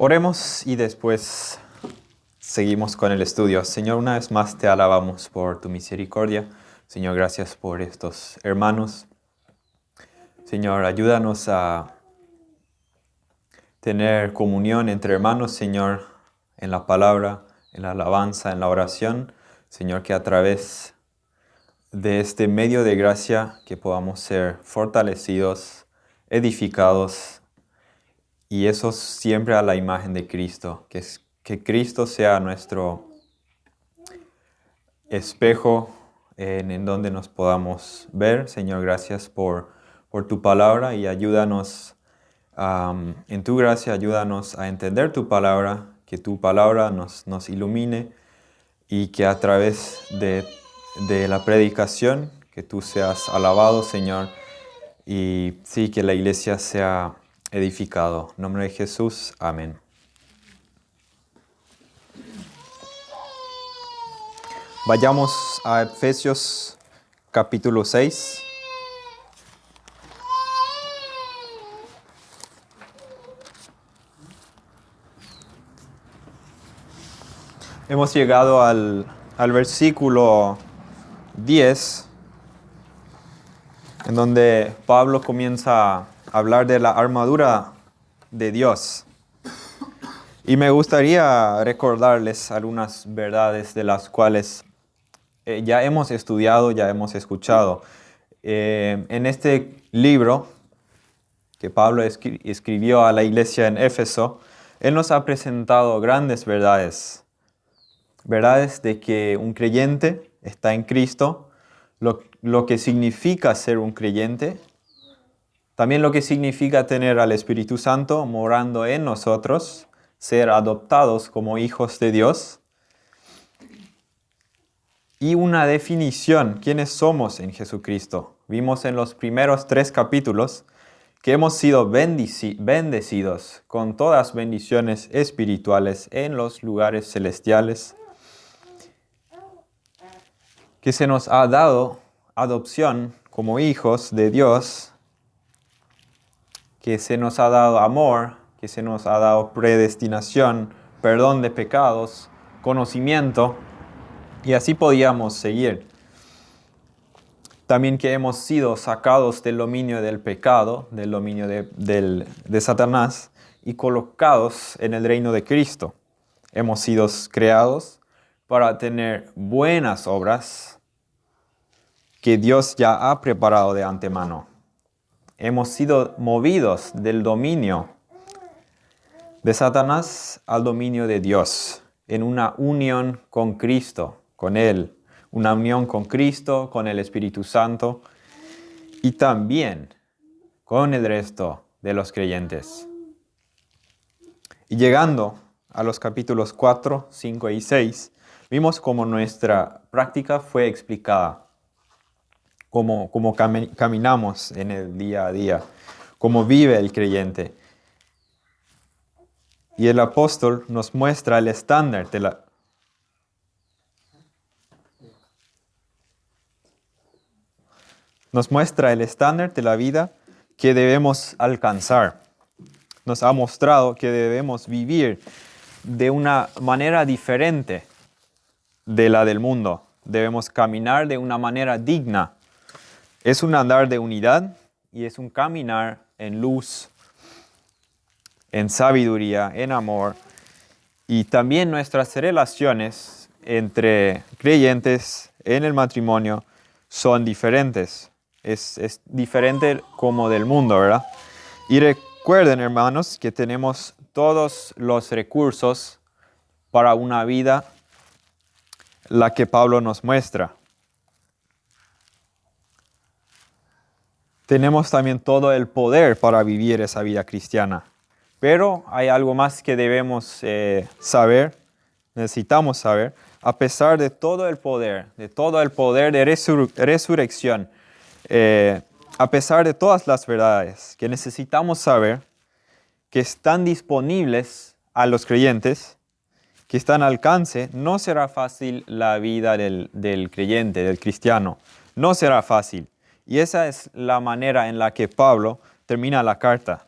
Oremos y después seguimos con el estudio. Señor, una vez más te alabamos por tu misericordia. Señor, gracias por estos hermanos. Señor, ayúdanos a tener comunión entre hermanos, Señor, en la palabra, en la alabanza, en la oración. Señor, que a través de este medio de gracia que podamos ser fortalecidos, edificados, y eso siempre a la imagen de Cristo, que Cristo sea nuestro espejo en donde nos podamos ver. Señor, gracias por tu palabra y ayúdanos, en tu gracia, ayúdanos a entender tu palabra, que tu palabra nos ilumine y que a través de la predicación, que tú seas alabado, Señor, y sí, que la iglesia sea edificado. En nombre de Jesús, amén. Vayamos a Efesios capítulo 6. Hemos llegado al versículo 10, en donde Pablo comienza a hablar de la armadura de Dios. Y me gustaría recordarles algunas verdades de las cuales ya hemos estudiado, ya hemos escuchado. En este libro que Pablo escribió a la iglesia en Éfeso, él nos ha presentado grandes verdades. Verdades de que un creyente está en Cristo, lo que significa ser un creyente, también lo que significa tener al Espíritu Santo morando en nosotros, ser adoptados como hijos de Dios, y una definición, quiénes somos en Jesucristo. Vimos en los primeros 3 capítulos que hemos sido bendecidos con todas bendiciones espirituales en los lugares celestiales, que se nos ha dado adopción como hijos de Dios, que se nos ha dado amor, que se nos ha dado predestinación, perdón de pecados, conocimiento, y así podíamos seguir. También que hemos sido sacados del dominio del pecado, del dominio de Satanás, y colocados en el reino de Cristo. Hemos sido creados para tener buenas obras que Dios ya ha preparado de antemano. Hemos sido movidos del dominio de Satanás al dominio de Dios, en una unión con Cristo, con Él, una unión con Cristo, con el Espíritu Santo y también con el resto de los creyentes. Y llegando a los capítulos 4, 5 y 6, vimos cómo nuestra práctica fue explicada, cómo caminamos en el día a día, cómo vive el creyente. Y el apóstol nos muestra el estándar de la vida que debemos alcanzar. Nos ha mostrado que debemos vivir de una manera diferente de la del mundo. Debemos caminar de una manera digna. Es un andar de unidad y es un caminar en luz, en sabiduría, en amor. Y también nuestras relaciones entre creyentes en el matrimonio son diferentes. Es diferente como del mundo, ¿verdad? Y recuerden, hermanos, que tenemos todos los recursos para una vida la que Pablo nos muestra. Tenemos también todo el poder para vivir esa vida cristiana. Pero hay algo más que debemos saber, necesitamos saber, a pesar de todo el poder de resurrección, a pesar de todas las verdades que necesitamos saber, que están disponibles a los creyentes, que están al alcance, no será fácil la vida del creyente, del cristiano. No será fácil. Y esa es la manera en la que Pablo termina la carta.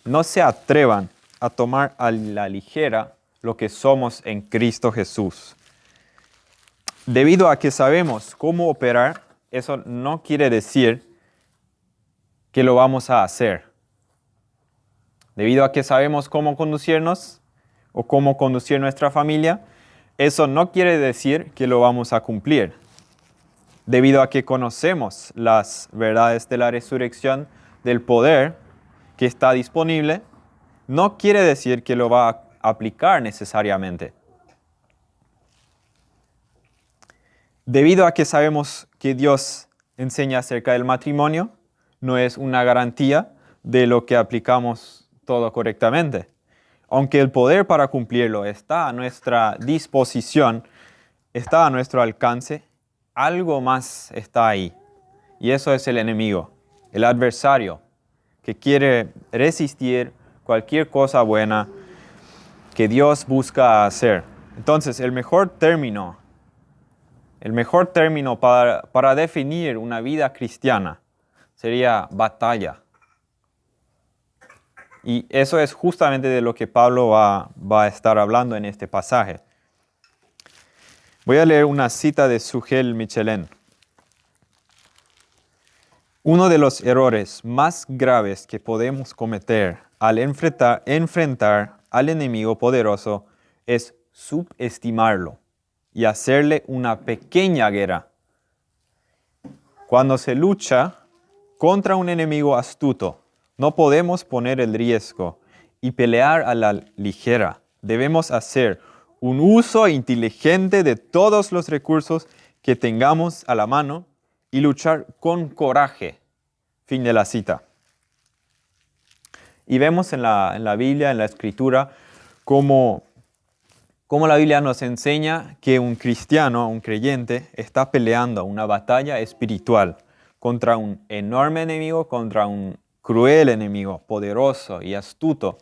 No se atrevan a tomar a la ligera lo que somos en Cristo Jesús. Debido a que sabemos cómo operar, eso no quiere decir que lo vamos a hacer. Debido a que sabemos cómo conducirnos o cómo conducir nuestra familia, eso no quiere decir que lo vamos a cumplir. Debido a que conocemos las verdades de la resurrección, del poder que está disponible, no quiere decir que lo va a aplicar necesariamente. Debido a que sabemos que Dios enseña acerca del matrimonio, no es una garantía de lo que aplicamos todo correctamente. Aunque el poder para cumplirlo está a nuestra disposición, está a nuestro alcance, algo más está ahí. Y eso es el enemigo, el adversario, que quiere resistir cualquier cosa buena que Dios busca hacer. Entonces, el mejor término para definir una vida cristiana sería batalla. Y eso es justamente de lo que Pablo va a estar hablando en este pasaje. Voy a leer una cita de Sugel Michelin. Uno de los errores más graves que podemos cometer al enfrentar al enemigo poderoso es subestimarlo y hacerle una pequeña guerra. Cuando se lucha contra un enemigo astuto, no podemos poner el riesgo y pelear a la ligera. Debemos hacer un uso inteligente de todos los recursos que tengamos a la mano y luchar con coraje. Fin de la cita. Y vemos en la Biblia, en la Escritura, cómo la Biblia nos enseña que un cristiano, un creyente, está peleando una batalla espiritual contra un enorme enemigo, contra un cruel enemigo, poderoso y astuto.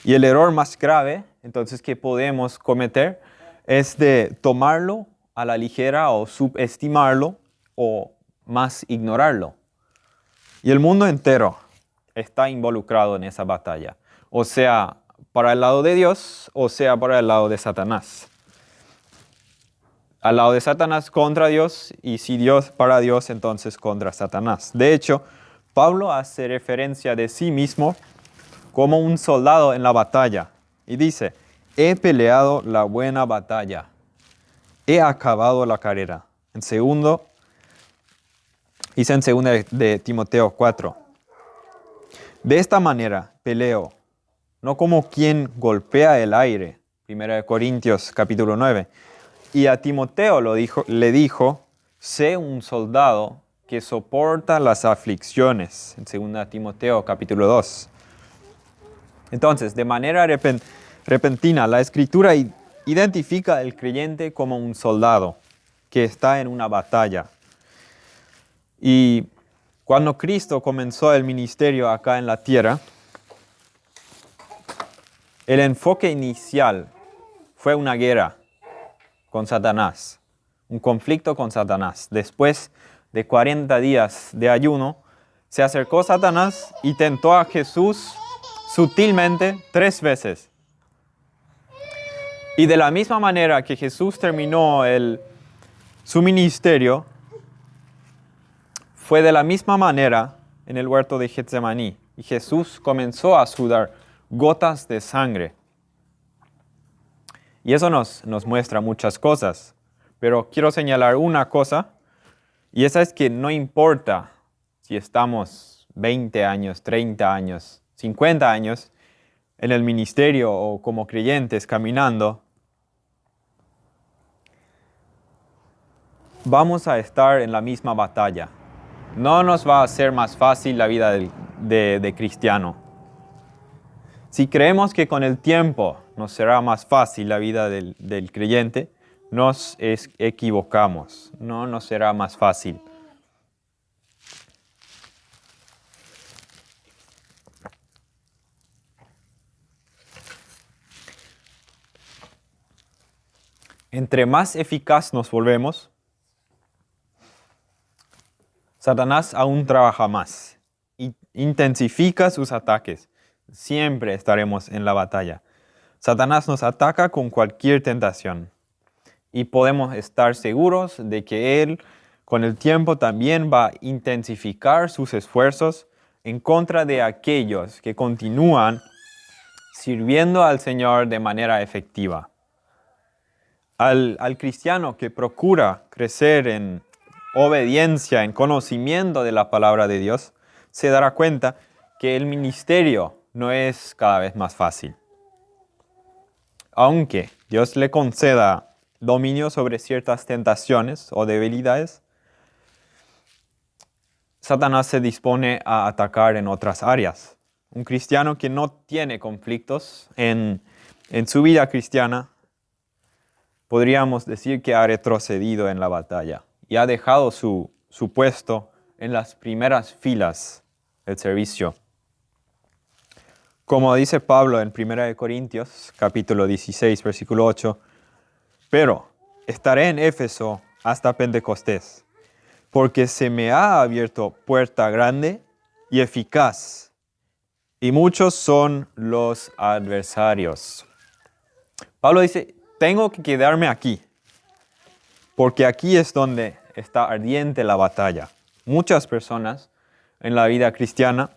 Y el error más grave, entonces, que podemos cometer es de tomarlo a la ligera o subestimarlo o más ignorarlo. Y el mundo entero está involucrado en esa batalla, o sea, para el lado de Dios, o sea, para el lado de Satanás. Al lado de Satanás contra Dios, y si Dios para Dios, entonces contra Satanás. De hecho, Pablo hace referencia de sí mismo como un soldado en la batalla. Y dice, he peleado la buena batalla, he acabado la carrera. Dice en 2 de Timoteo 4. De esta manera peleo, no como quien golpea el aire. 1 Corintios capítulo 9. Y a Timoteo le dijo, sé un soldado que soporta las aflicciones. En 2 Timoteo capítulo 2. Entonces, de manera repentina, la Escritura identifica al creyente como un soldado que está en una batalla. Y cuando Cristo comenzó el ministerio acá en la tierra, el enfoque inicial fue una guerra con Satanás, un conflicto con Satanás. Después de 40 días de ayuno, se acercó Satanás y tentó a Jesús sutilmente 3 veces. Y de la misma manera que Jesús terminó su ministerio, fue de la misma manera en el huerto de Getsemaní. Y Jesús comenzó a sudar gotas de sangre. Y eso nos muestra muchas cosas. Pero quiero señalar una cosa, y esa es que no importa si estamos 20 años, 30 años, 50 años en el ministerio o como creyentes caminando, vamos a estar en la misma batalla. No nos va a hacer más fácil la vida de cristiano. Si creemos que con el tiempo nos será más fácil la vida del creyente, nos equivocamos. No nos será más fácil. Entre más eficaz nos volvemos, Satanás aún trabaja más, intensifica sus ataques, Siempre estaremos en la batalla. Satanás nos ataca con cualquier tentación y podemos estar seguros de que él con el tiempo también va a intensificar sus esfuerzos en contra de aquellos que continúan sirviendo al Señor de manera efectiva. Al cristiano que procura crecer en obediencia, en conocimiento de la palabra de Dios, se dará cuenta que el ministerio no es cada vez más fácil. Aunque Dios le conceda dominio sobre ciertas tentaciones o debilidades, Satanás se dispone a atacar en otras áreas. Un cristiano que no tiene conflictos en su vida cristiana, podríamos decir que ha retrocedido en la batalla y ha dejado su puesto en las primeras filas del servicio. Como dice Pablo en 1 Corintios, capítulo 16, versículo 8, pero estaré en Éfeso hasta Pentecostés, porque se me ha abierto puerta grande y eficaz, y muchos son los adversarios. Pablo dice, tengo que quedarme aquí, porque aquí es donde está ardiente la batalla. Muchas personas en la vida cristiana,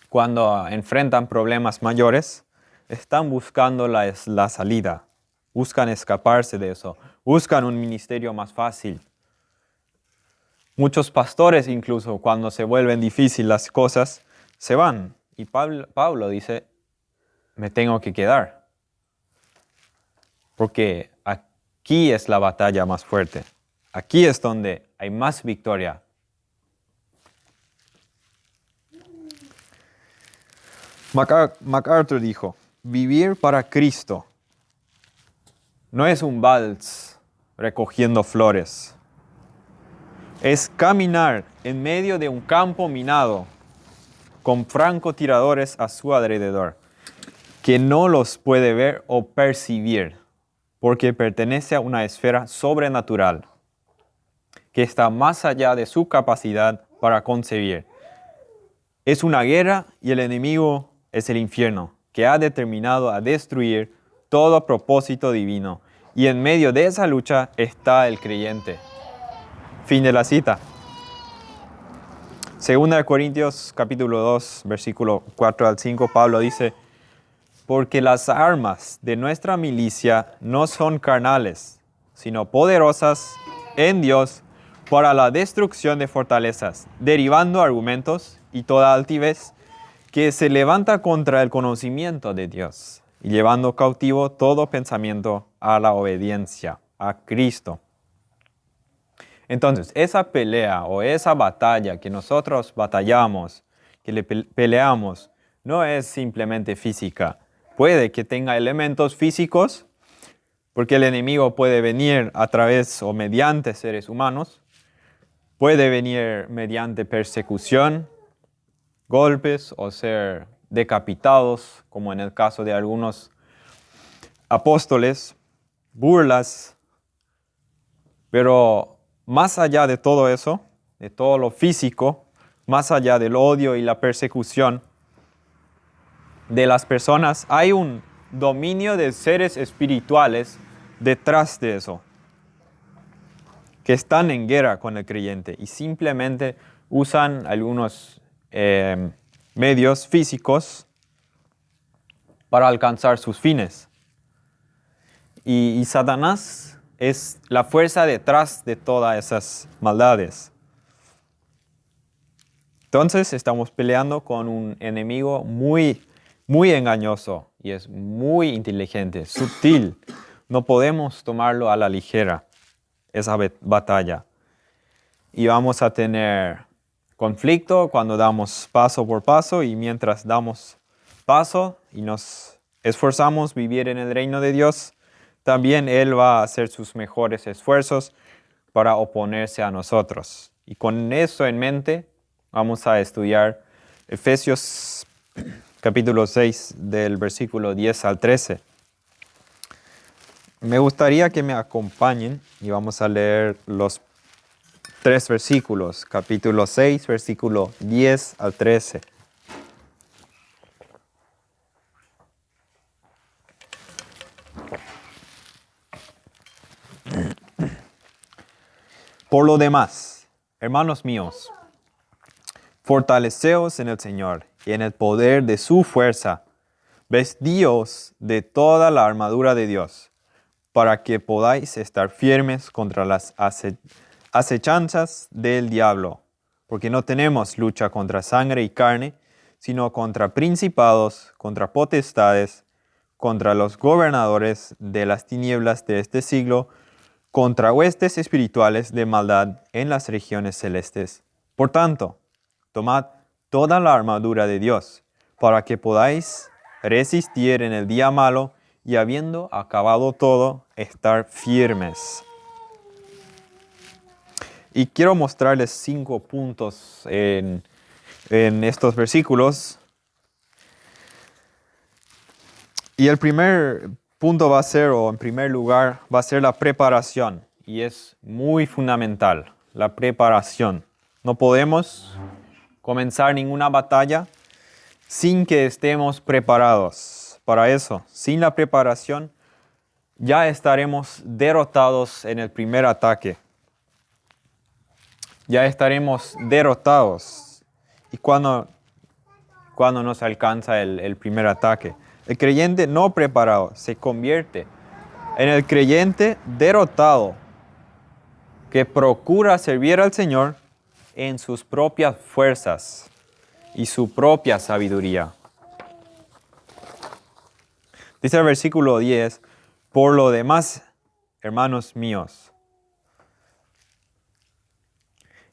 cuando enfrentan problemas mayores, están buscando la salida, buscan escaparse de eso, buscan un ministerio más fácil. Muchos pastores incluso, cuando se vuelven difíciles las cosas, se van. Y Pablo dice, me tengo que quedar, porque aquí es la batalla más fuerte. Aquí es donde hay más victoria. MacArthur dijo, vivir para Cristo no es un vals recogiendo flores. Es caminar en medio de un campo minado con francotiradores a su alrededor, que no los puede ver o percibir, porque pertenece a una esfera sobrenatural, que está más allá de su capacidad para concebir. Es una guerra y el enemigo es el infierno, que ha determinado a destruir todo propósito divino. Y en medio de esa lucha está el creyente. Fin de la cita. 2 Corintios capítulo 2, versículo 4 al 5, Pablo dice, porque las armas de nuestra milicia no son carnales, sino poderosas en Dios para la destrucción de fortalezas, derribando argumentos y toda altivez que se levanta contra el conocimiento de Dios, y llevando cautivo todo pensamiento a la obediencia a Cristo. Entonces, esa pelea o esa batalla que nosotros batallamos, que le peleamos, no es simplemente física. Puede que tenga elementos físicos, porque el enemigo puede venir a través o mediante seres humanos, puede venir mediante persecución, golpes o ser decapitados, como en el caso de algunos apóstoles, burlas, pero más allá de todo eso, de todo lo físico, más allá del odio y la persecución de las personas, hay un dominio de seres espirituales detrás de eso, que están en guerra con el creyente y simplemente usan algunos medios físicos para alcanzar sus fines. Y Satanás es la fuerza detrás de todas esas maldades. Entonces estamos peleando con un enemigo muy, muy engañoso y es muy inteligente, sutil. No podemos tomarlo a la ligera, esa batalla. Y vamos a tener conflicto cuando damos paso por paso, y mientras damos paso y nos esforzamos vivir en el reino de Dios, también Él va a hacer sus mejores esfuerzos para oponerse a nosotros. Y con eso en mente, vamos a estudiar Efesios capítulo 6 del versículo 10 al 13. Me gustaría que me acompañen y vamos a leer los 3 versículos, capítulo 6, versículo 10 al 13. Por lo demás, hermanos míos, fortaleceos en el Señor y en el poder de su fuerza. Vestíos de toda la armadura de Dios, para que podáis estar firmes contra las acechanzas del diablo. Porque no tenemos lucha contra sangre y carne, sino contra principados, contra potestades, contra los gobernadores de las tinieblas de este siglo, contra huestes espirituales de maldad en las regiones celestes. Por tanto, tomad toda la armadura de Dios, para que podáis resistir en el día malo y habiendo acabado todo, estar firmes. Y quiero mostrarles 5 puntos en estos versículos. Y el primer punto va a ser, o en primer lugar, va a ser la preparación. Y es muy fundamental, la preparación. No podemos comenzar ninguna batalla sin que estemos preparados para eso. Sin la preparación, ya estaremos derrotados en el primer ataque. Ya estaremos derrotados. Y cuando nos alcanza el primer ataque, el creyente no preparado se convierte en el creyente derrotado que procura servir al Señor en sus propias fuerzas y su propia sabiduría. Dice el versículo 10, por lo demás, hermanos míos.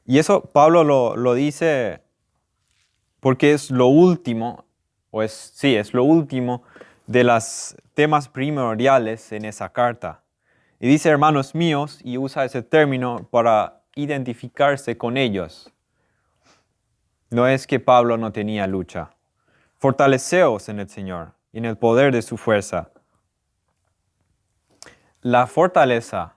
Y eso Pablo lo dice porque es lo último, es lo último de los temas primordiales en esa carta. Y dice hermanos míos, y usa ese término para identificarse con ellos. No es que Pablo no tenía lucha. Fortaleceos en el Señor y en el poder de su fuerza. La fortaleza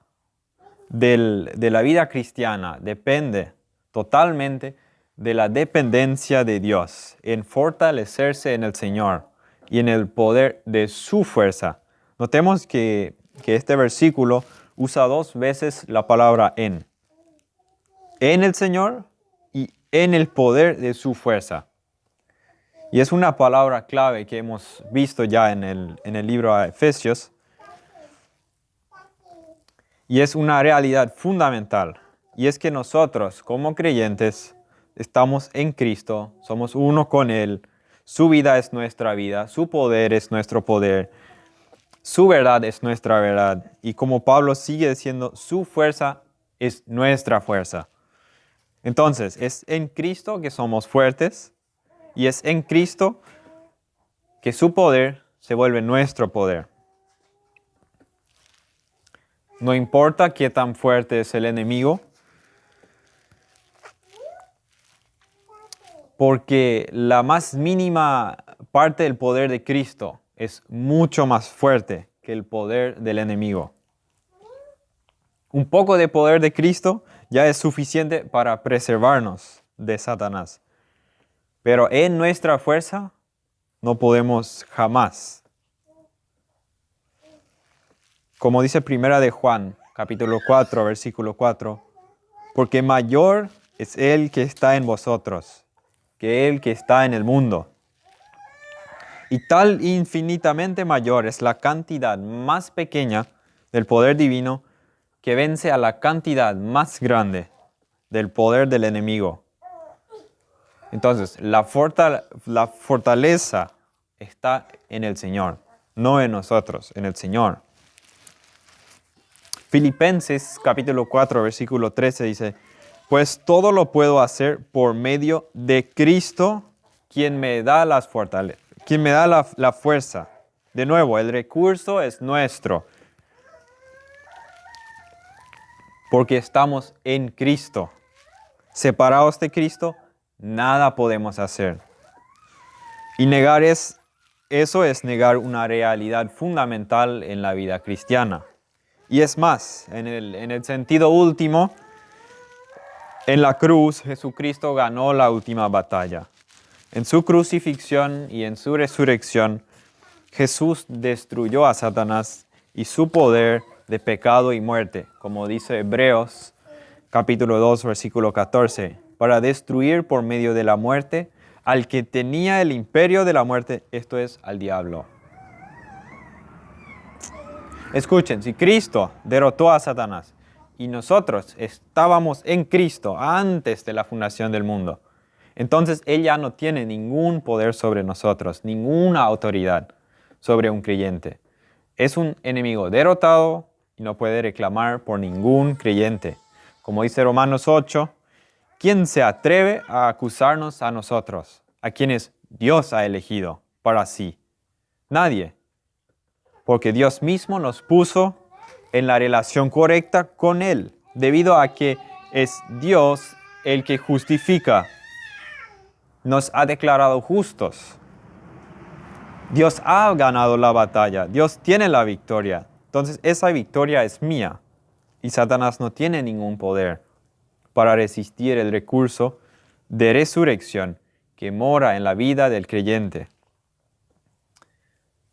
de la vida cristiana depende totalmente de la dependencia de Dios, en fortalecerse en el Señor y en el poder de su fuerza. Notemos que este versículo usa 2 veces la palabra en el Señor y en el poder de su fuerza. Y es una palabra clave que hemos visto ya en el libro de Efesios. Y es una realidad fundamental. Y es que nosotros, como creyentes, estamos en Cristo, somos uno con Él. Su vida es nuestra vida, su poder es nuestro poder, su verdad es nuestra verdad. Y como Pablo sigue diciendo, su fuerza es nuestra fuerza. Entonces, es en Cristo que somos fuertes y es en Cristo que su poder se vuelve nuestro poder. No importa qué tan fuerte es el enemigo, porque la más mínima parte del poder de Cristo es mucho más fuerte que el poder del enemigo. Un poco de poder de Cristo ya es suficiente para preservarnos de Satanás. Pero en nuestra fuerza no podemos jamás. Como dice 1 de Juan, capítulo 4, versículo 4, porque mayor es el que está en vosotros que el que está en el mundo. Y tal infinitamente mayor es la cantidad más pequeña del poder divino que vence a la cantidad más grande del poder del enemigo. Entonces, la fortaleza está en el Señor, no en nosotros, en el Señor. Filipenses capítulo 4, versículo 13 dice, pues todo lo puedo hacer por medio de Cristo, quien me da la fuerza. De nuevo, el recurso es nuestro, porque estamos en Cristo. Separados de Cristo, nada podemos hacer. Y negar eso es negar una realidad fundamental en la vida cristiana. Y es más, en el sentido último, en la cruz Jesucristo ganó la última batalla. En su crucifixión y en su resurrección, Jesús destruyó a Satanás y su poder de pecado y muerte, como dice Hebreos capítulo 2, versículo 14, para destruir por medio de la muerte al que tenía el imperio de la muerte, esto es, al diablo. Escuchen, si Cristo derrotó a Satanás y nosotros estábamos en Cristo antes de la fundación del mundo, entonces Él ya no tiene ningún poder sobre nosotros, ninguna autoridad sobre un creyente. Es un enemigo derrotado y no puede reclamar por ningún creyente. Como dice Romanos 8, ¿quién se atreve a acusarnos a nosotros, a quienes Dios ha elegido para sí? Nadie. Porque Dios mismo nos puso en la relación correcta con Él, debido a que es Dios el que justifica. Nos ha declarado justos. Dios ha ganado la batalla. Dios tiene la victoria. Entonces esa victoria es mía. Y Satanás no tiene ningún poder para resistir el recurso de resurrección que mora en la vida del creyente.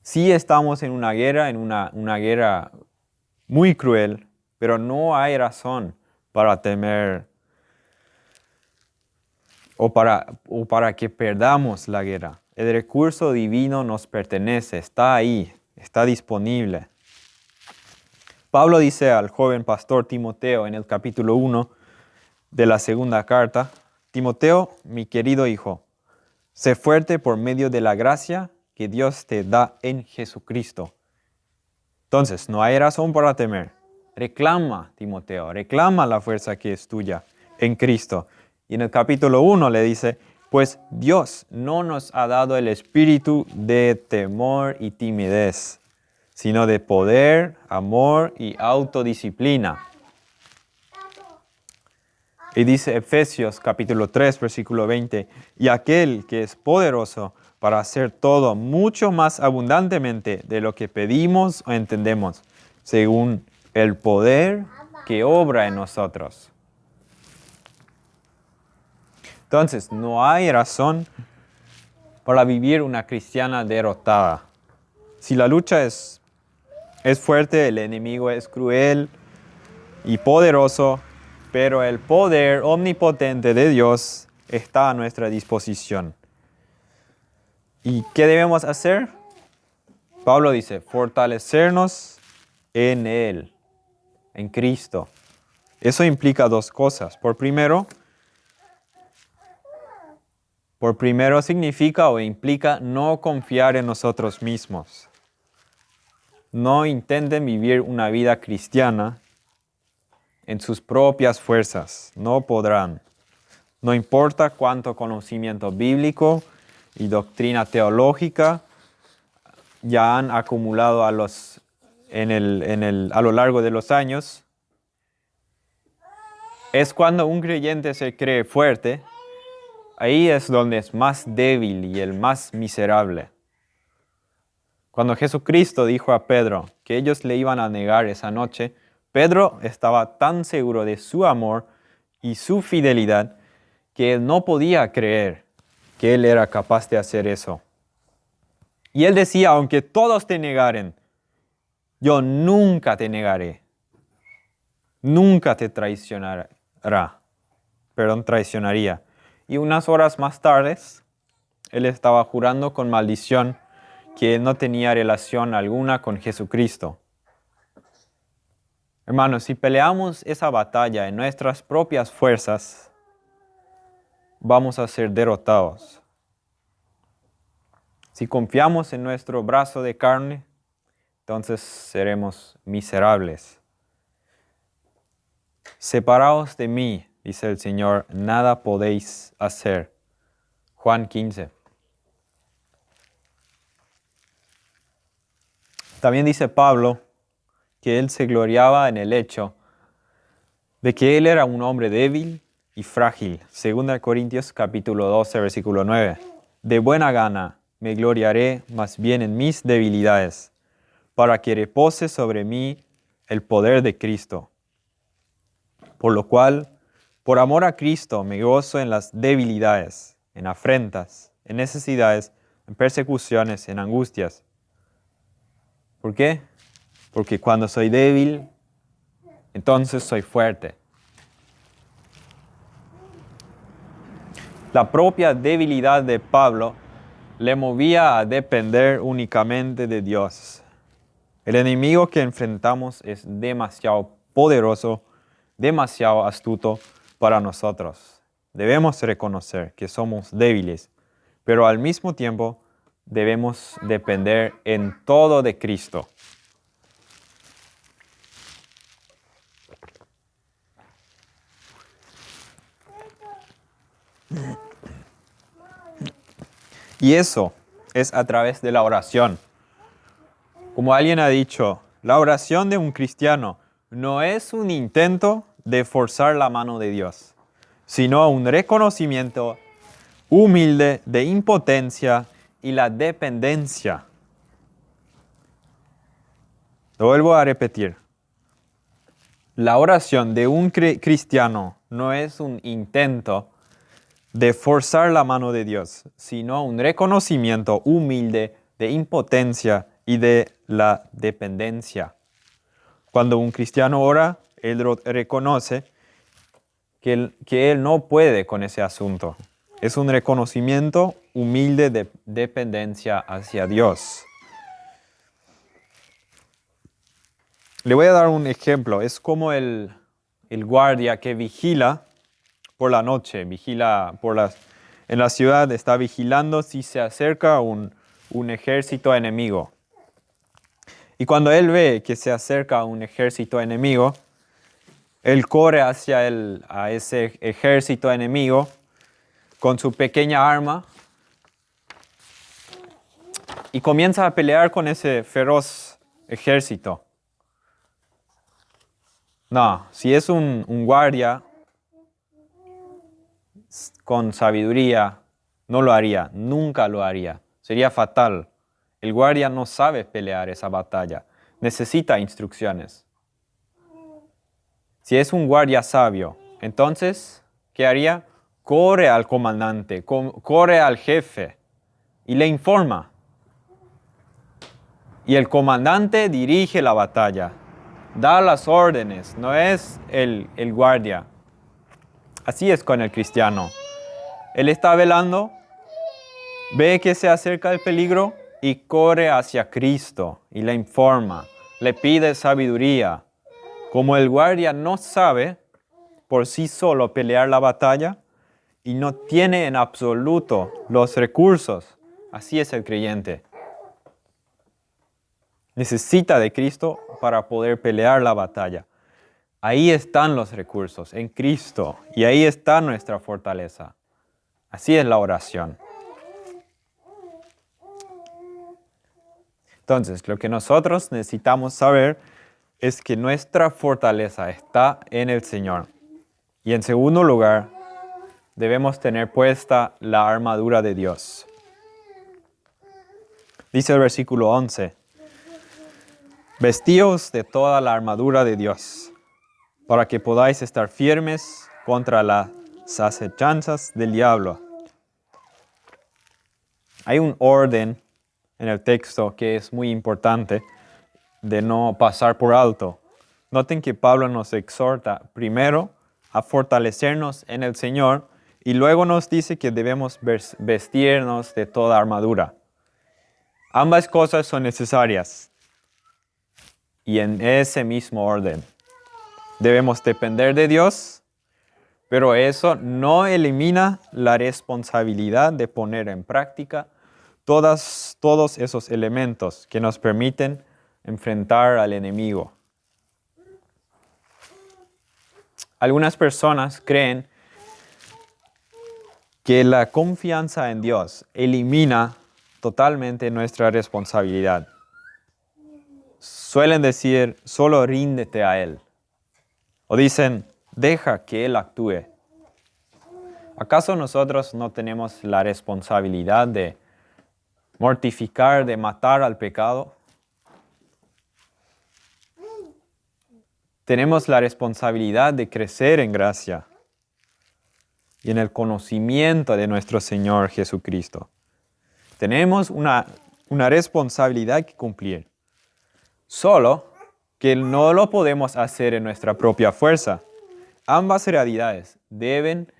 Sí estamos en una guerra, una guerra muy cruel, pero no hay razón para temer o para que perdamos la guerra. El recurso divino nos pertenece, está ahí, está disponible. Pablo dice al joven pastor Timoteo en el capítulo 1 de la segunda carta, Timoteo, mi querido hijo, sé fuerte por medio de la gracia que Dios te da en Jesucristo. Entonces, no hay razón para temer. Reclama, Timoteo, reclama la fuerza que es tuya en Cristo. Y en el capítulo 1 le dice, pues Dios no nos ha dado el espíritu de temor y timidez, sino de poder, amor y autodisciplina. Y dice Efesios capítulo 3, versículo 20, y aquel que es poderoso para hacer todo mucho más abundantemente de lo que pedimos o entendemos, según el poder que obra en nosotros. Entonces, no hay razón para vivir una cristiana derrotada. Si la lucha es fuerte, el enemigo es cruel y poderoso, pero el poder omnipotente de Dios está a nuestra disposición. ¿Y qué debemos hacer? Pablo dice, fortalecernos en Él, en Cristo. Eso implica dos cosas. Por primero significa o implica no confiar en nosotros mismos. No intenten vivir una vida cristiana en sus propias fuerzas. No podrán. No importa cuánto conocimiento bíblico y doctrina teológica ya han acumulado a lo largo de los años. Es cuando un creyente se cree fuerte, ahí es donde es más débil y el más miserable. Cuando Jesucristo dijo a Pedro que ellos le iban a negar esa noche, Pedro estaba tan seguro de su amor y su fidelidad que él no podía creer que él era capaz de hacer eso. Y él decía, aunque todos te negaren, yo nunca te negaré. Nunca te traicionaría. Y unas horas más tarde, él estaba jurando con maldición que él no tenía relación alguna con Jesucristo. Hermanos, si peleamos esa batalla en nuestras propias fuerzas, vamos a ser derrotados. Si confiamos en nuestro brazo de carne, entonces seremos miserables. Separaos de mí, dice el Señor, nada podéis hacer. Juan 15. También dice Pablo que él se gloriaba en el hecho de que él era un hombre débil y frágil. 2 Corintios capítulo 12, versículo 9. De buena gana me gloriaré más bien en mis debilidades, para que repose sobre mí el poder de Cristo. Por lo cual, por amor a Cristo, me gozo en las debilidades, en afrentas, en necesidades, en persecuciones, en angustias. ¿Por qué? Porque cuando soy débil, entonces soy fuerte. La propia debilidad de Pablo le movía a depender únicamente de Dios. El enemigo que enfrentamos es demasiado poderoso, demasiado astuto para nosotros. Debemos reconocer que somos débiles, pero al mismo tiempo debemos depender en todo de Cristo. Y eso es a través de la oración. Como alguien ha dicho, la oración de un cristiano no es un intento de forzar la mano de Dios, sino un reconocimiento humilde de impotencia y la dependencia. Lo vuelvo a repetir. La oración de un cristiano no es un intento de forzar la mano de Dios, sino un reconocimiento humilde de impotencia y de la dependencia. Cuando un cristiano ora, él reconoce que él no puede con ese asunto. Es un reconocimiento humilde de dependencia hacia Dios. Le voy a dar un ejemplo. Es como el guardia que vigila por la noche, en la ciudad, está vigilando si se acerca un ejército enemigo. Y cuando él ve que se acerca un ejército enemigo, él corre a ese ejército enemigo con su pequeña arma y comienza a pelear con ese feroz ejército. No, si es un guardia con sabiduría, no lo haría, nunca lo haría. Sería fatal. El guardia no sabe pelear esa batalla, necesita instrucciones. Si es un guardia sabio, entonces, ¿qué haría? Corre al comandante, corre al jefe y le informa. Y el comandante dirige la batalla, da las órdenes, no es el guardia. Así es con el cristiano. Él está velando, ve que se acerca el peligro y corre hacia Cristo y le informa, le pide sabiduría. Como el guardia no sabe por sí solo pelear la batalla y no tiene en absoluto los recursos, así es el creyente. Necesita de Cristo para poder pelear la batalla. Ahí están los recursos, en Cristo, y ahí está nuestra fortaleza. Así es la oración. Entonces, lo que nosotros necesitamos saber es que nuestra fortaleza está en el Señor. Y en segundo lugar, debemos tener puesta la armadura de Dios. Dice el versículo 11, vestíos de toda la armadura de Dios, para que podáis estar firmes contra las acechanzas del diablo. Hay un orden en el texto que es muy importante de no pasar por alto. Noten que Pablo nos exhorta primero a fortalecernos en el Señor y luego nos dice que debemos vestirnos de toda armadura. Ambas cosas son necesarias y en ese mismo orden. Debemos depender de Dios, pero eso no elimina la responsabilidad de poner en práctica todos esos elementos que nos permiten enfrentar al enemigo. Algunas personas creen que la confianza en Dios elimina totalmente nuestra responsabilidad. Suelen decir, solo ríndete a Él. O dicen, deja que Él actúe. ¿Acaso nosotros no tenemos la responsabilidad de mortificar, de matar al pecado? Tenemos la responsabilidad de crecer en gracia y en el conocimiento de nuestro Señor Jesucristo. Tenemos una responsabilidad que cumplir. Solo que no lo podemos hacer en nuestra propia fuerza. Ambas realidades deben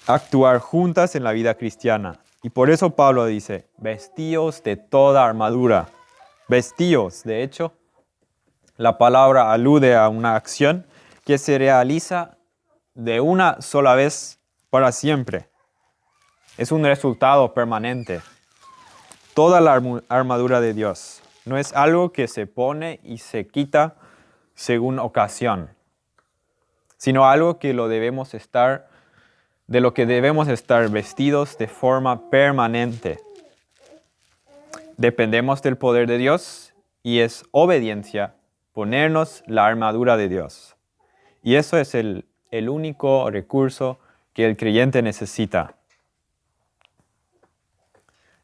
actuar juntas en la vida cristiana. Y por eso Pablo dice, vestíos de toda armadura. Vestíos, de hecho, la palabra alude a una acción que se realiza de una sola vez para siempre. Es un resultado permanente. Toda la armadura de Dios no es algo que se pone y se quita según ocasión, sino algo que de lo que debemos estar vestidos de forma permanente. Dependemos del poder de Dios y es obediencia ponernos la armadura de Dios. Y eso es el único recurso que el creyente necesita.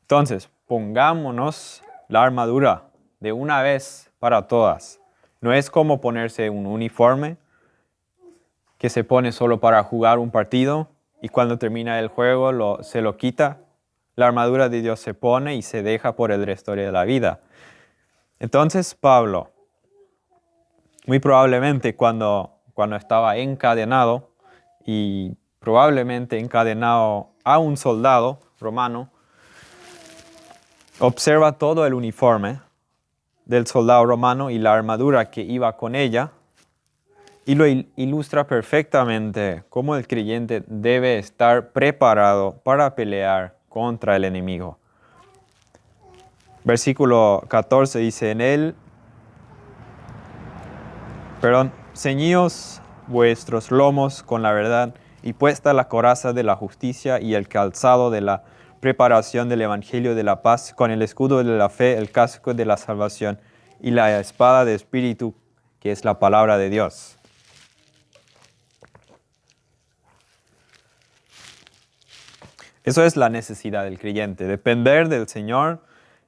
Entonces, pongámonos la armadura de una vez para todas. No es como ponerse un uniforme que se pone solo para jugar un partido y cuando termina el juego se lo quita. La armadura de Dios se pone y se deja por el resto de la vida. Entonces Pablo, muy probablemente cuando estaba encadenado y probablemente encadenado a un soldado romano, observa todo el uniforme del soldado romano y la armadura que iba con ella y lo ilustra perfectamente cómo el creyente debe estar preparado para pelear contra el enemigo. Versículo 14 dice, ceñíos vuestros lomos con la verdad y puesta la coraza de la justicia y el calzado de la preparación del evangelio de la paz, con el escudo de la fe, el casco de la salvación y la espada de espíritu, que es la palabra de Dios. Eso es la necesidad del creyente, depender del Señor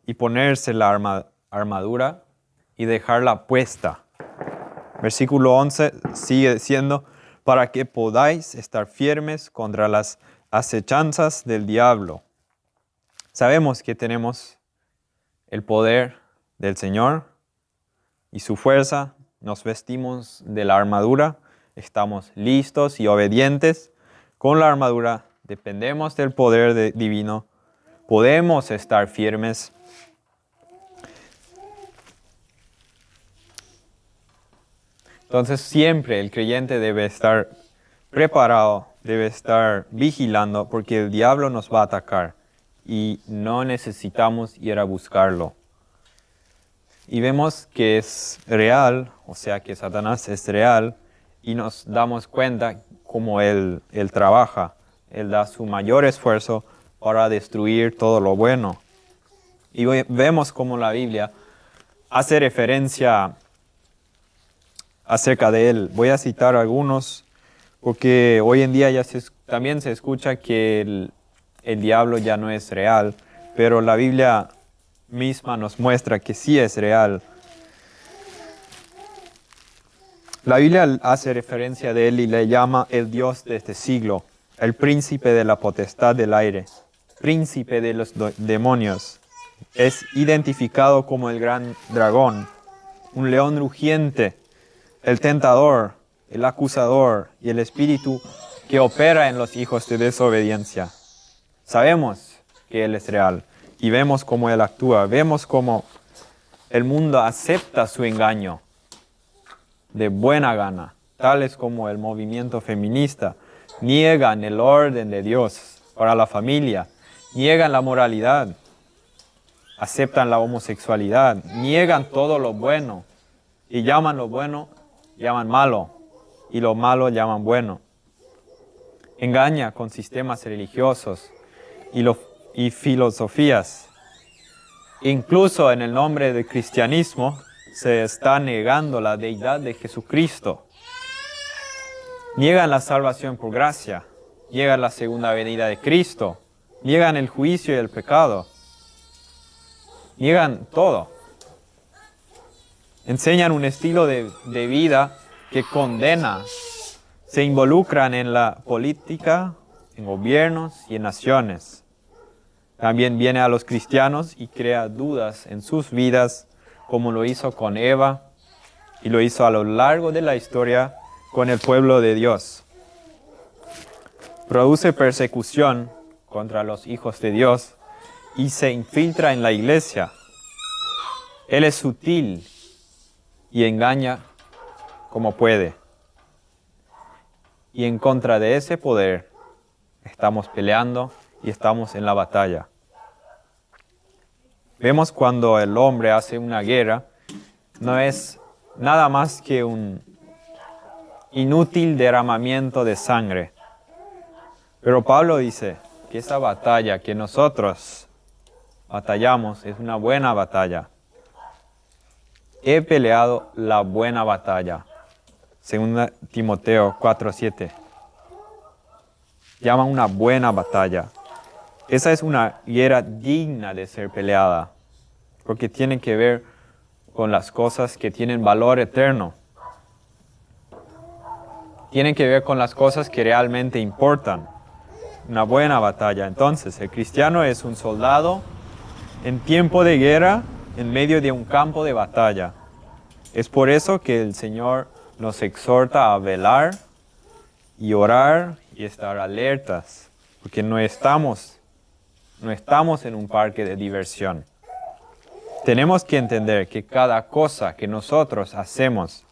y ponerse la armadura y dejarla puesta. Versículo 11 sigue diciendo, para que podáis estar firmes contra las acechanzas del diablo. Sabemos que tenemos el poder del Señor y su fuerza. Nos vestimos de la armadura, estamos listos y obedientes con la armadura. Dependemos del poder divino, podemos estar firmes. Entonces siempre el creyente debe estar preparado, debe estar vigilando, porque el diablo nos va a atacar y no necesitamos ir a buscarlo. Y vemos que es real, o sea que Satanás es real, y nos damos cuenta cómo él trabaja. Él da su mayor esfuerzo para destruir todo lo bueno. Y vemos cómo la Biblia hace referencia acerca de él. Voy a citar algunos, porque hoy en día ya también se escucha que el diablo ya no es real, pero la Biblia misma nos muestra que sí es real. La Biblia hace referencia de él y le llama el Dios de este siglo, el príncipe de la potestad del aire, príncipe de los demonios. Es identificado como el gran dragón, un león rugiente, el tentador, el acusador y el espíritu que opera en los hijos de desobediencia. Sabemos que Él es real y vemos cómo Él actúa, vemos cómo el mundo acepta su engaño de buena gana, tales como el movimiento feminista. Niegan el orden de Dios para la familia, niegan la moralidad, aceptan la homosexualidad, niegan todo lo bueno y llaman lo bueno, llaman malo y lo malo llaman bueno. Engaña con sistemas religiosos y filosofías. Incluso en el nombre del cristianismo se está negando la deidad de Jesucristo. Niegan la salvación por gracia, niegan la segunda venida de Cristo, niegan el juicio y el pecado, niegan todo. Enseñan un estilo de vida que condena, se involucran en la política, en gobiernos y en naciones. También viene a los cristianos y crea dudas en sus vidas, como lo hizo con Eva y lo hizo a lo largo de la historia con el pueblo de Dios. produce persecución contra los hijos de Dios y se infiltra en la iglesia. Él es sutil y engaña como puede. Y en contra de ese poder estamos peleando y estamos en la batalla. Vemos cuando el hombre hace una guerra, no es nada más que un inútil derramamiento de sangre. Pero Pablo dice que esa batalla que nosotros batallamos es una buena batalla. He peleado la buena batalla. 2 Timoteo 4:7. Llama una buena batalla. Esa es una guerra digna de ser peleada, porque tiene que ver con las cosas que tienen valor eterno. Tienen que ver con las cosas que realmente importan. Una buena batalla. Entonces, el cristiano es un soldado en tiempo de guerra, en medio de un campo de batalla. Es por eso que el Señor nos exhorta a velar y orar y estar alertas, porque no estamos en un parque de diversión. Tenemos que entender que cada cosa que nosotros hacemos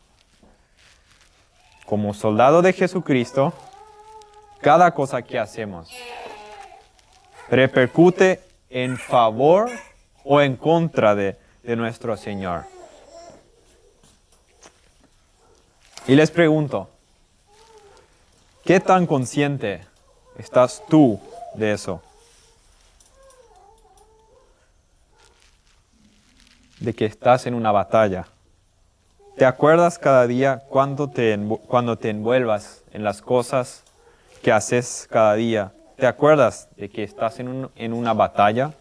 como soldado de Jesucristo, cada cosa que hacemos repercute en favor o en contra de nuestro Señor. Y les pregunto, ¿qué tan consciente estás tú de eso? De que estás en una batalla. ¿Te acuerdas cada día cuando te envuelvas en las cosas que haces cada día? ¿Te acuerdas de que estás en una batalla?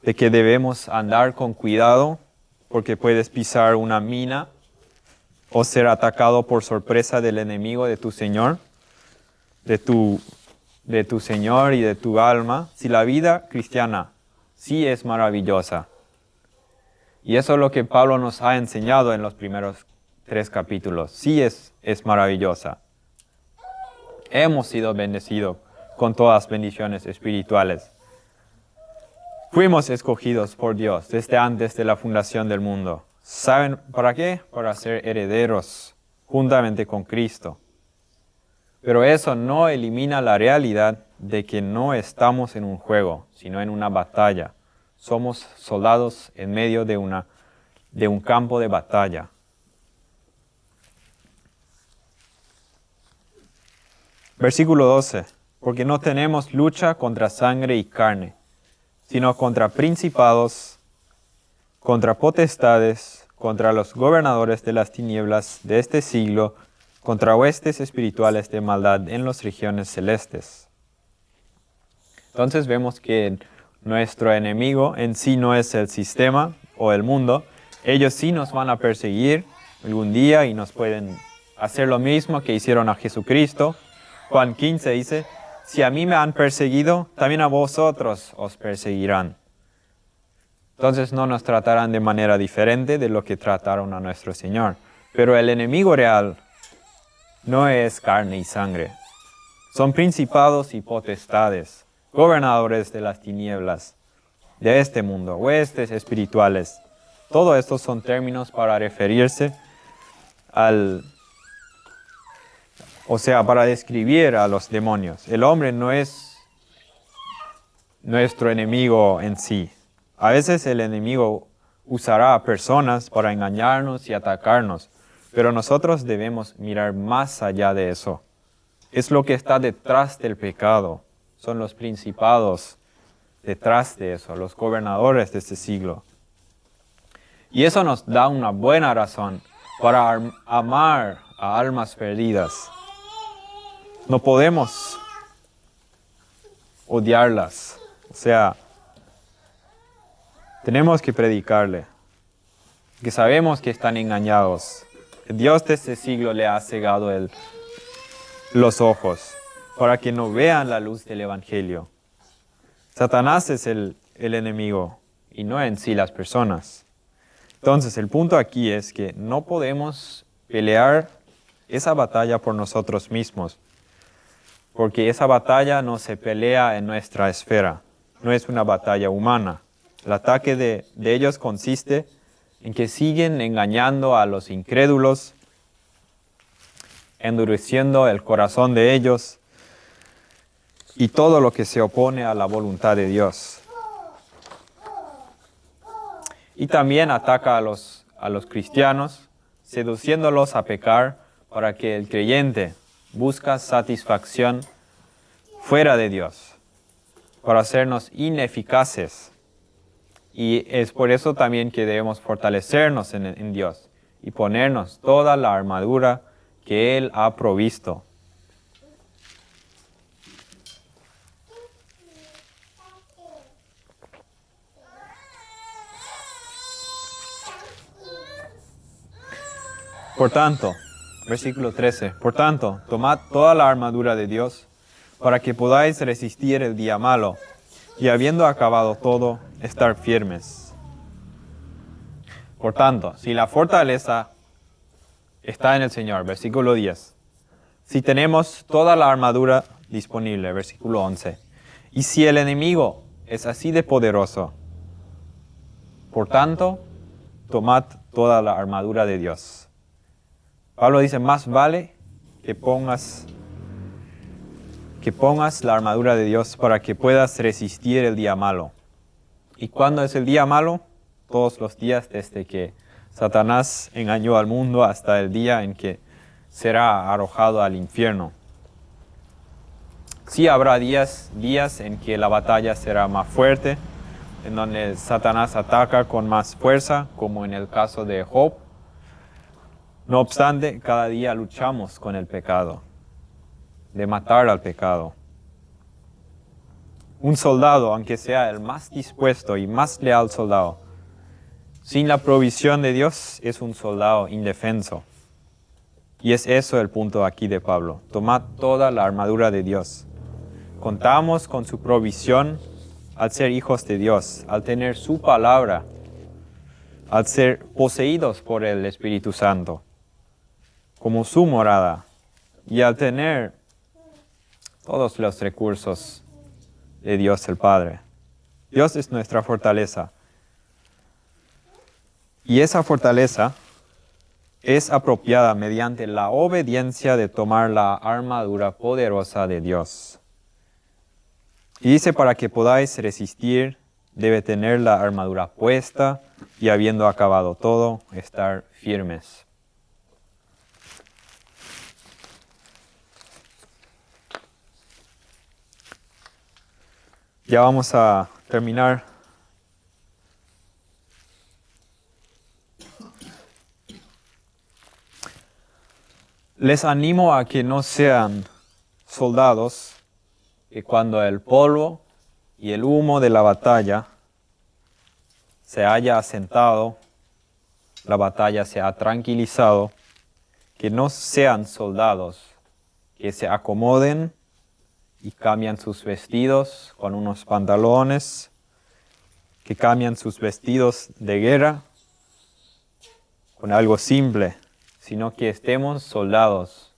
De que debemos andar con cuidado porque puedes pisar una mina o ser atacado por sorpresa del enemigo de tu Señor, de tu Señor y de tu alma. Si la vida cristiana sí es maravillosa. Y eso es lo que Pablo nos ha enseñado en los primeros 3 capítulos. Sí es maravillosa. Hemos sido bendecidos con todas las bendiciones espirituales. Fuimos escogidos por Dios desde antes de la fundación del mundo. ¿Saben para qué? Para ser herederos juntamente con Cristo. Pero eso no elimina la realidad de que no estamos en un juego, sino en una batalla. Somos soldados en medio de un campo de batalla. Versículo 12. Porque no tenemos lucha contra sangre y carne, sino contra principados, contra potestades, contra los gobernadores de las tinieblas de este siglo, contra huestes espirituales de maldad en las regiones celestes. Entonces vemos que nuestro enemigo en sí no es el sistema o el mundo. Ellos sí nos van a perseguir algún día y nos pueden hacer lo mismo que hicieron a Jesucristo. Juan 15 dice, si a mí me han perseguido, también a vosotros os perseguirán. Entonces no nos tratarán de manera diferente de lo que trataron a nuestro Señor. Pero el enemigo real no es carne y sangre. Son principados y potestades, gobernadores de las tinieblas de este mundo, huestes espirituales. Todo esto son términos para referirse para describir a los demonios. El hombre no es nuestro enemigo en sí. A veces el enemigo usará a personas para engañarnos y atacarnos, pero nosotros debemos mirar más allá de eso. Es lo que está detrás del pecado. Son los principados detrás de eso, los gobernadores de este siglo. Y eso nos da una buena razón para amar a almas perdidas. No podemos odiarlas. Tenemos que predicarle. Que sabemos que están engañados. El Dios de este siglo le ha cegado los ojos para que no vean la luz del Evangelio. Satanás es el enemigo y no en sí las personas. Entonces el punto aquí es que no podemos pelear esa batalla por nosotros mismos. porque esa batalla no se pelea en nuestra esfera, no es una batalla humana. El ataque de ellos consiste en que siguen engañando a los incrédulos, endureciendo el corazón de ellos y todo lo que se opone a la voluntad de Dios. Y también ataca a los cristianos, seduciéndolos a pecar para que el creyente busque satisfacción fuera de Dios, para hacernos ineficaces. Y es por eso también que debemos fortalecernos en Dios y ponernos toda la armadura que Él ha provisto. Por tanto, versículo 13, por tanto, tomad toda la armadura de Dios para que podáis resistir el día malo y habiendo acabado todo, estar firmes. Por tanto, si la fortaleza está en el Señor, versículo 10, si tenemos toda la armadura disponible, versículo 11, y si el enemigo es así de poderoso, por tanto, tomad toda la armadura de Dios. Pablo dice, más vale que pongas la armadura de Dios para que puedas resistir el día malo. ¿Y cuándo es el día malo? Todos los días desde que Satanás engañó al mundo hasta el día en que será arrojado al infierno. Sí habrá días en que la batalla será más fuerte, en donde Satanás ataca con más fuerza, como en el caso de Job. No obstante, cada día luchamos con el pecado, de matar al pecado. Un soldado, aunque sea el más dispuesto y más leal soldado, sin la provisión de Dios es un soldado indefenso. Y es eso el punto aquí de Pablo. Tomad toda la armadura de Dios. Contamos con su provisión al ser hijos de Dios, al tener su palabra, al ser poseídos por el Espíritu Santo, como su morada, y al tener todos los recursos de Dios el Padre. Dios es nuestra fortaleza. Y esa fortaleza es apropiada mediante la obediencia de tomar la armadura poderosa de Dios. Y dice, para que podáis resistir, debe tener la armadura puesta y habiendo acabado todo, estar firmes. Ya vamos a terminar. Les animo a que no sean soldados que cuando el polvo y el humo de la batalla se haya asentado, la batalla se ha tranquilizado, que no sean soldados que se acomoden y cambian sus vestidos con unos pantalones, que cambian sus vestidos de guerra con algo simple, sino que estemos soldados.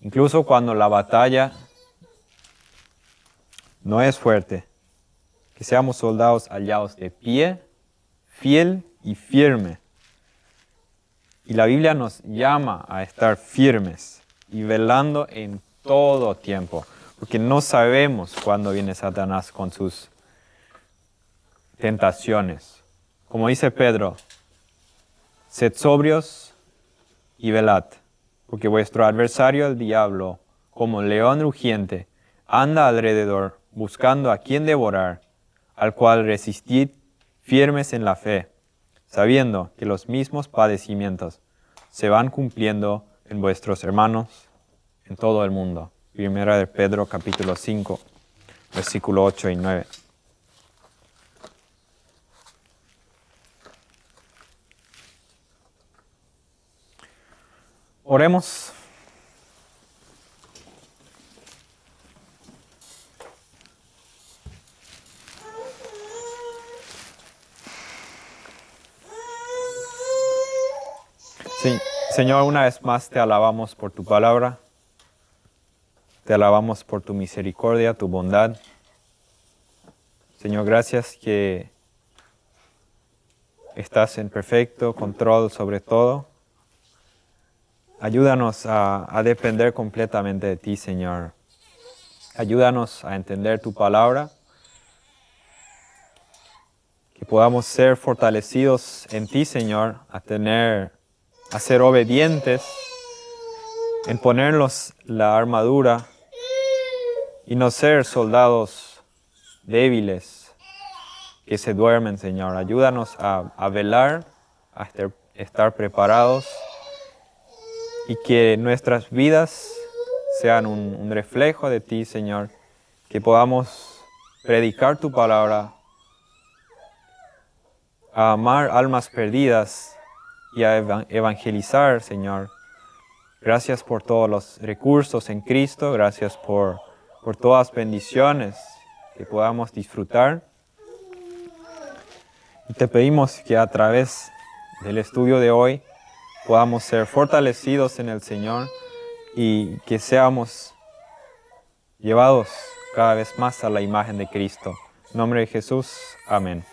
Incluso cuando la batalla no es fuerte, que seamos soldados hallados de pie, fiel y firme. Y la Biblia nos llama a estar firmes y velando en todo tiempo, porque no sabemos cuándo viene Satanás con sus tentaciones. Como dice Pedro, sed sobrios y velad, porque vuestro adversario el diablo, como león rugiente, anda alrededor buscando a quien devorar, al cual resistid firmes en la fe, sabiendo que los mismos padecimientos se van cumpliendo en vuestros hermanos en todo el mundo. Primera de Pedro capítulo 5, versículo 8 y 9. Oremos. Sí, Señor, una vez más te alabamos por tu palabra. Te alabamos por tu misericordia, tu bondad. Señor, gracias que estás en perfecto control sobre todo. Ayúdanos a depender completamente de ti, Señor. Ayúdanos a entender tu palabra. Que podamos ser fortalecidos en ti, Señor, a ser obedientes, en ponernos la armadura y no ser soldados débiles que se duermen, Señor. Ayúdanos a velar, a estar preparados y que nuestras vidas sean un reflejo de ti, Señor. Que podamos predicar tu palabra, a amar almas perdidas y a evangelizar, Señor. Gracias por todos los recursos en Cristo, gracias por todas las bendiciones que podamos disfrutar. Y te pedimos que a través del estudio de hoy podamos ser fortalecidos en el Señor y que seamos llevados cada vez más a la imagen de Cristo. En nombre de Jesús, amén.